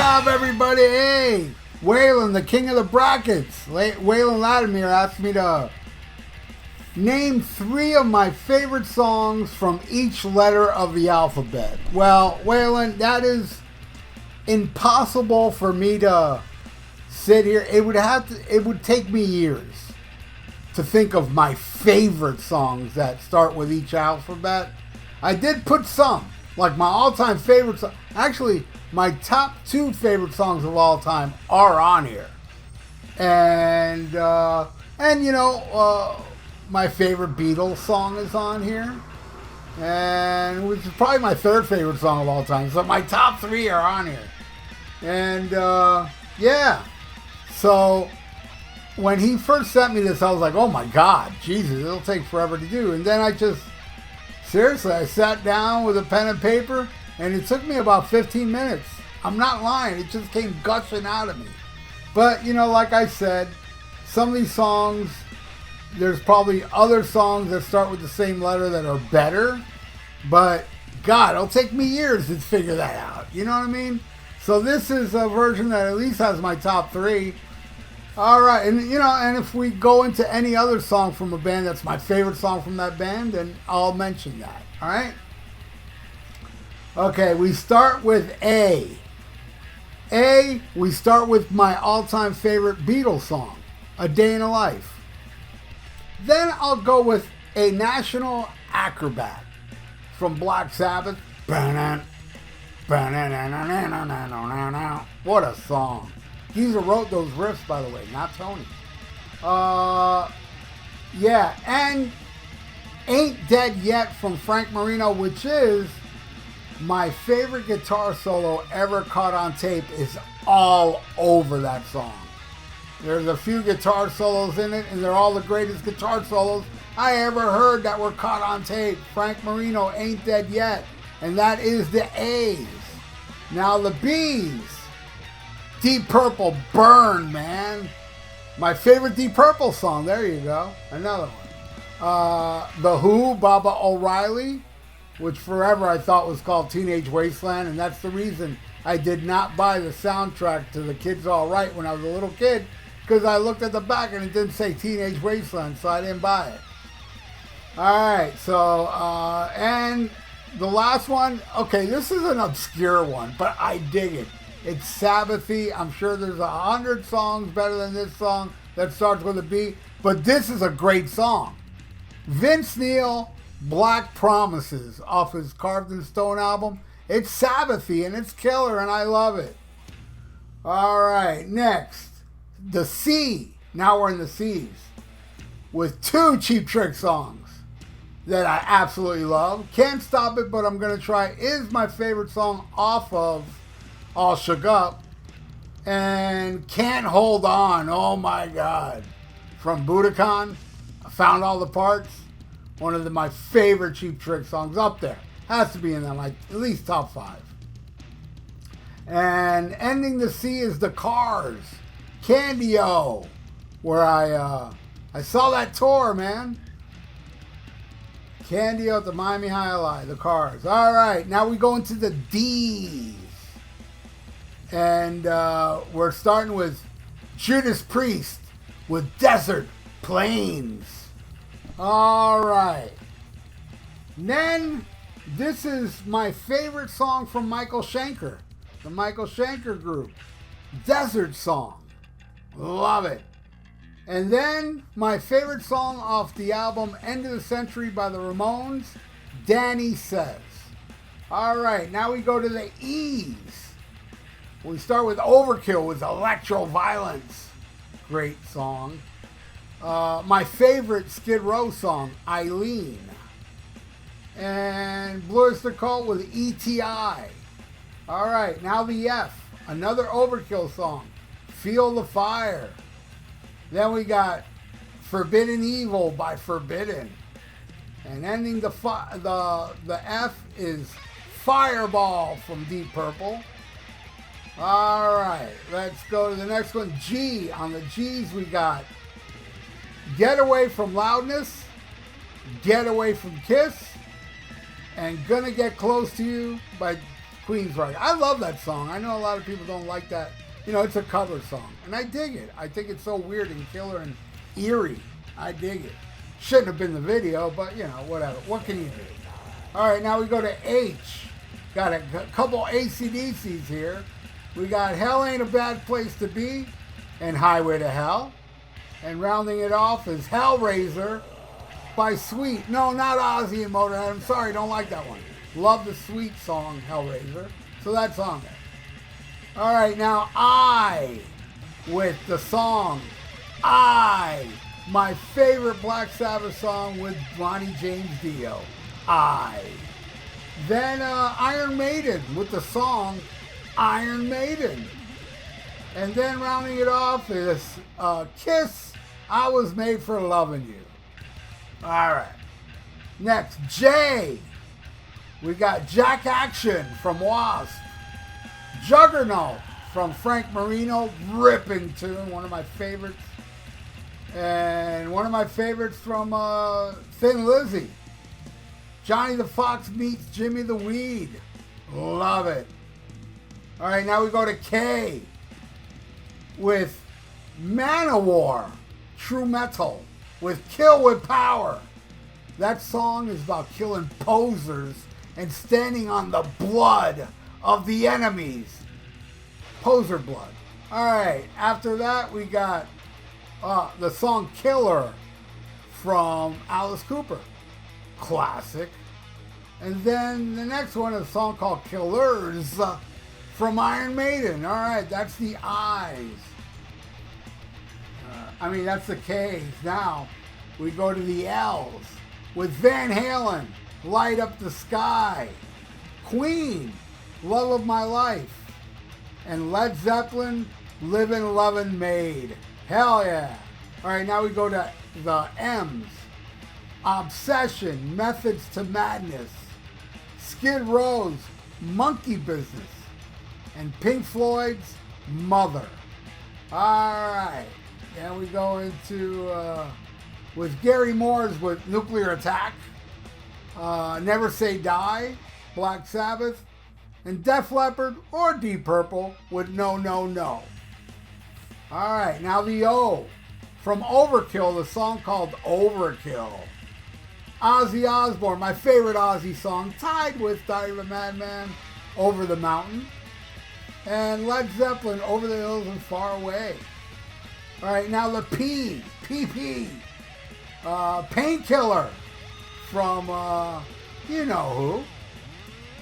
up, everybody? Hey, Waylon, the king of the brackets. Waylon Latimer asked me to name 3 of my favorite songs from each letter of the alphabet. Well, Waylon, that is impossible for me to sit here. It would take me years to think of my favorite songs that start with each alphabet. I did put some, like my all-time favorite song. Actually, my top 2 favorite songs of all time are on here. And my favorite Beatles song is on here. And which is probably my 3rd favorite song of all time. So my top 3 are on here. And yeah. So when he first sent me this, I was like, oh my God, Jesus, it'll take forever to do. And then I sat down with a pen and paper, and it took me about 15 minutes. I'm not lying. It just came gushing out of me. But, like I said, some of these songs, there's probably other songs that start with the same letter that are better. But, God, it'll take me years to figure that out. You know what I mean? So this is a version that at least has my top 3. All right, and and if we go into any other song from a band that's my favorite song from that band, then I'll mention that. All right. Okay, we start with A. We start with my all-time favorite Beatles song, "A Day in a Life." Then I'll go with "A National Acrobat" from Black Sabbath. What a song. Geezer wrote those riffs, by the way, not Tony. Yeah, and "Ain't Dead Yet" from Frank Marino, which is my favorite guitar solo ever caught on tape, is all over that song. There's a few guitar solos in it, and they're all the greatest guitar solos I ever heard that were caught on tape. Frank Marino, "Ain't Dead Yet." And that is the A's. Now the B's. Deep Purple, "Burn," man. My favorite Deep Purple song. There you go. Another one. The Who, "Baba O'Reilly," which forever I thought was called "Teenage Wasteland," and that's the reason I did not buy the soundtrack to "The Kid's All Right" when I was a little kid, because I looked at the back and it didn't say "Teenage Wasteland," so I didn't buy it. All right, so and the last one. Okay, this is an obscure one, but I dig it. It's Sabbathy. I'm sure there's 100 songs better than this song that starts with a B, but this is a great song. Vince Neil, "Black Promises," off his Carved in Stone album. It's Sabbathy, and it's killer, and I love it. All right, next, the C. Now we're in the C's with 2 Cheap Trick songs that I absolutely love. "Can't Stop It, But I'm Gonna Try" is my favorite song off of All Shook Up. And "Can't Hold On," oh my God, from Budokan, I Found All the Parts. One of my favorite Cheap Trick songs, up there. Has to be in that, like, at least top 5. And ending the C is the Cars, "Candy-O," where I saw that tour, man. Candy-O at the Miami High Live, the Cars. All right, now we go into the D's. And we're starting with Judas Priest with "Desert Plains." All right. Then this is my favorite song from Michael Schenker, the Michael Schenker Group, "Desert Song." Love it. And then my favorite song off the album "End of the Century" by the Ramones, "Danny Says." All right, now we go to the E's. We start with Overkill with "Electro Violence." Great song. My favorite Skid Row song, "Eileen." And Blue Oyster Cult with "ETI." All right, now the F. Another Overkill song, "Feel the Fire." Then we got "Forbidden Evil" by Forbidden. And ending the F is "Fireball" from Deep Purple. All right, let's go to the next one. G. On the G's we got "Get Away from Loudness," "Get Away from Kiss," and "Gonna Get Close to You" by Queensryche. I love that song. I know a lot of people don't like that. You know, it's a cover song. And I dig it. I think it's so weird and killer and eerie. I dig it. Shouldn't have been the video, but, you know, whatever. What can you do? All right, now we go to H. Got a couple AC/DCs here. We got Hell Ain't a Bad Place to Be and Highway to Hell. And rounding it off is Hellraiser by Sweet. No, not Ozzy and Motorhead. I'm sorry, don't like that one. Love the Sweet song, Hellraiser. So that's on there. All right, now I, with the song I, my favorite Black Sabbath song with Ronnie James Dio, I. Then Iron Maiden with the song Iron Maiden. And then rounding it off is Kiss, I Was Made for Loving You. All right. Next, J. We got Jack Action from Wasp. Juggernaut from Frank Marino, ripping tune, one of my favorites. And one of my favorites from Thin Lizzy. Johnny the Fox meets Jimmy the Weed. Love it. All right, now we go to K with Manowar, True Metal, with Kill with Power. That song is about killing posers and standing on the blood of the enemies. Poser blood. All right, after that we got the song Killer from Alice Cooper. Classic. And then the next one is a song called Killers from Iron Maiden. All right, that's the I's. That's the K's. Now we go to the L's with Van Halen, Light Up the Sky. Queen, Love of My Life. And Led Zeppelin, Livin' Lovin' Made. Hell yeah. All right, now we go to the M's. Obsession, Methods to Madness. Skid Row's Monkey Business. And Pink Floyd's Mother. All right. Then we go into, with Gary Moore's with Nuclear Attack. Never Say Die, Black Sabbath. And Def Leppard or Deep Purple with No, No, No. All right, now the O. From Overkill, the song called Overkill. Ozzy Osbourne, my favorite Ozzy song, tied with Diary of a Madman, Over the Mountain. And Led Zeppelin, Over the Hills and Far Away. All right, now the P. PP. Painkiller from, you know who.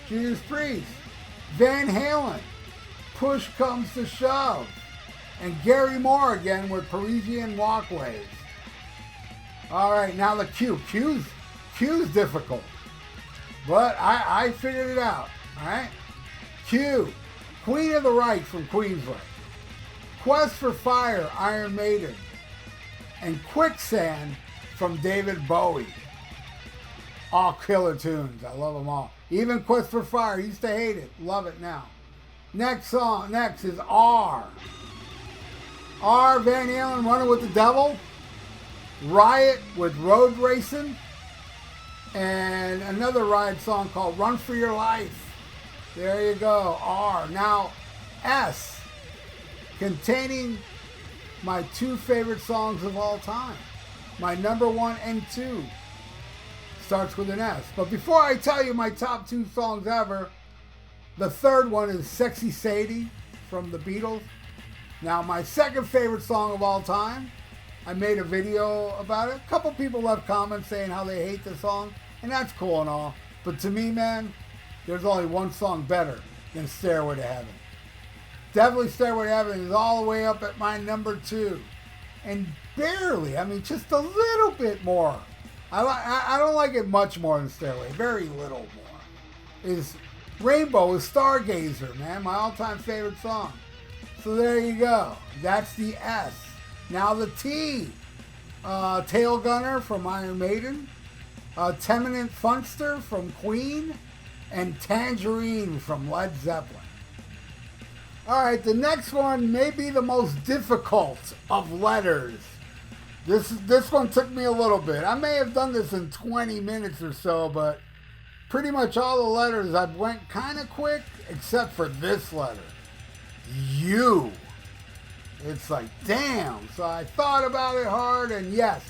Judas Priest. Van Halen, Push Comes to Shove. And Gary Moore again with Parisian Walkways. All right, now the Q. Q's difficult. But I figured it out. All right. Q. Queen of the Reich from Queensryche. Quest for Fire, Iron Maiden. And Quicksand from David Bowie. All killer tunes. I love them all. Even Quest for Fire. Used to hate it. Love it now. Next is R. R. Van Halen, Running with the Devil. Riot with Road Racing. And another Riot song called Run for Your Life. There you go. R. Now S. Containing my two favorite songs of all time. My number 1 and 2. Starts with an S. But before I tell you my top 2 songs ever, the third one is Sexy Sadie from the Beatles. Now, my second favorite song of all time, I made a video about it. A couple people left comments saying how they hate the song, and that's cool and all. But to me, man, there's only one song better than Stairway to Heaven. Definitely Stairway to Heaven is all the way up at my number 2. And barely, just a little bit more. I don't like it much more than Stairway. Very little more. Is Rainbow is Stargazer, man. My all-time favorite song. So there you go. That's the S. Now the T. Tail Gunner from Iron Maiden. Teminant Funster from Queen. And Tangerine from Led Zeppelin. Alright, the next one may be the most difficult of letters. This one took me a little bit. I may have done this in 20 minutes or so, but pretty much all the letters I went kind of quick, except for this letter. U. It's like, damn. So I thought about it hard, and yes,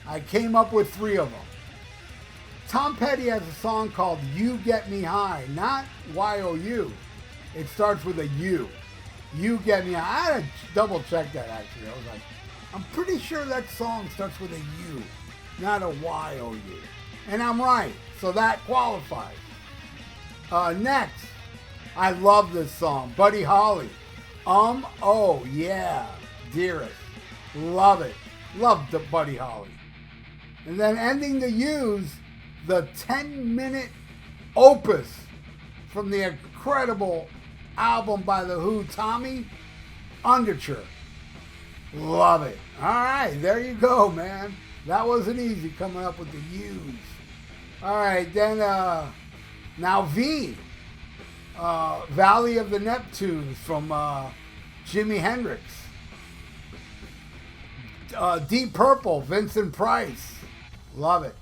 I came up with 3 of them. Tom Petty has a song called You Get Me High, not Y-O-U. It starts with a U. You Get Me High. I had to double check that, actually. I was like, I'm pretty sure that song starts with a U, not a Y-O-U. And I'm right, so that qualifies. Next, I love this song, Buddy Holly. Oh yeah, dearest. Love it. Love the Buddy Holly. And then ending the U's, the 10-minute opus from the incredible album by The Who, Tommy, Underture. Love it. All right, there you go, man. That wasn't easy coming up with the U's. All right, then now V. Valley of the Neptunes from Jimi Hendrix. Deep Purple, Vincent Price. Love it.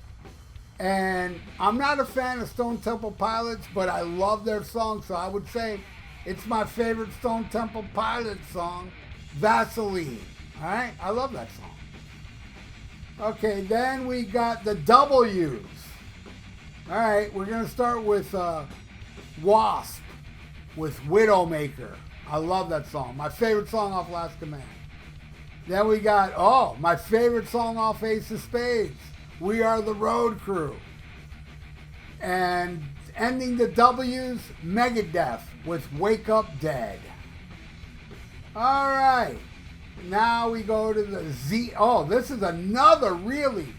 And I'm not a fan of Stone Temple Pilots, but I love their song, so I would say it's my favorite Stone Temple Pilots song, Vaseline. All right? I love that song. Okay, then we got the W's. All right, we're going to start with Wasp with Widowmaker. I love that song. My favorite song off Last Command. Then we got, my favorite song off Ace of Spades, We Are the Road Crew. And ending the W's, Megadeth with Wake Up Dead. All right. Now we go to the Z. Oh, this is another really.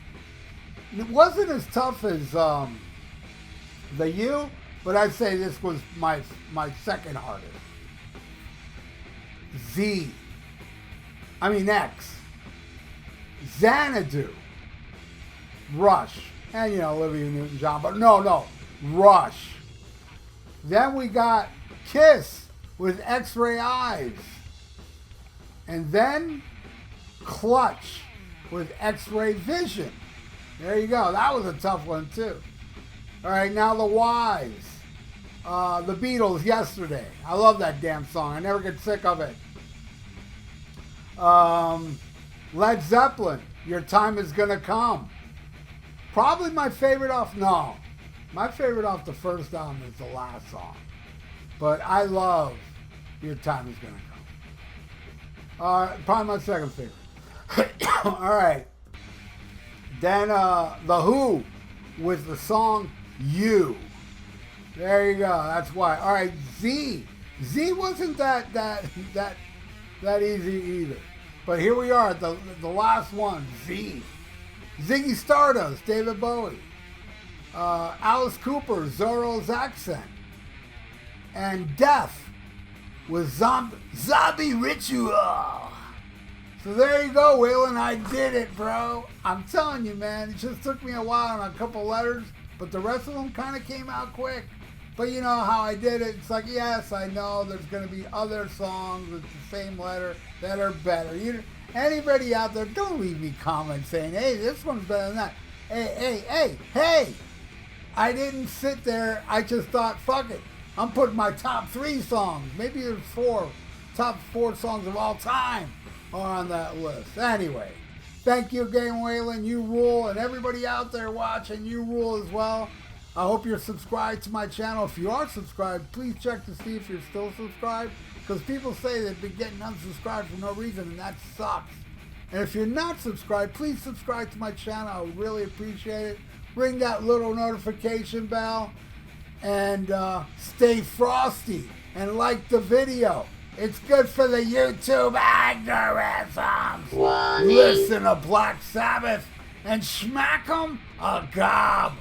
It wasn't as tough as the U, but I'd say this was my second hardest. X. Xanadu. Rush. And, Olivia Newton-John. But no. Rush. Then we got Kiss with X-Ray Eyes. And then Clutch with X-Ray Vision. There you go. That was a tough one, too. All right, now the Y's. The Beatles, Yesterday. I love that damn song. I never get sick of it. Led Zeppelin, Your Time Is Gonna Come. Probably my favorite my favorite off the first album is the last song. But I love Your Time Is Gonna Come. Probably my second favorite. All right. Then The Who with the song You. There you go. That's why. All right, Z. Z wasn't that easy either. But here we are, the last one, Z. Ziggy Stardust, David Bowie. Alice Cooper, Zorro's Accent. And Death with Zombie Ritual. So there you go, Waylon. I did it, bro. I'm telling you, man. It just took me a while on a couple letters, but the rest of them kind of came out quick. But you know how I did it. It's like, yes, I know there's going to be other songs with the same letter that are better. Anybody out there, don't leave me comments saying, hey, this one's better than that. Hey. I didn't sit there. I just thought, fuck it. I'm putting my top 3 songs. Maybe there's 4. Top 4 songs of all time are on that list. Anyway, thank you again, Waylon. You rule. And everybody out there watching, you rule as well. I hope you're subscribed to my channel. If you are subscribed, please check to see if you're still subscribed. Because people say they've been getting unsubscribed for no reason, and that sucks. And if you're not subscribed, please subscribe to my channel. I would really appreciate it. Ring that little notification bell. And stay frosty. And like the video. It's good for the YouTube algorithms. Listen to Black Sabbath and smack 'em a gob.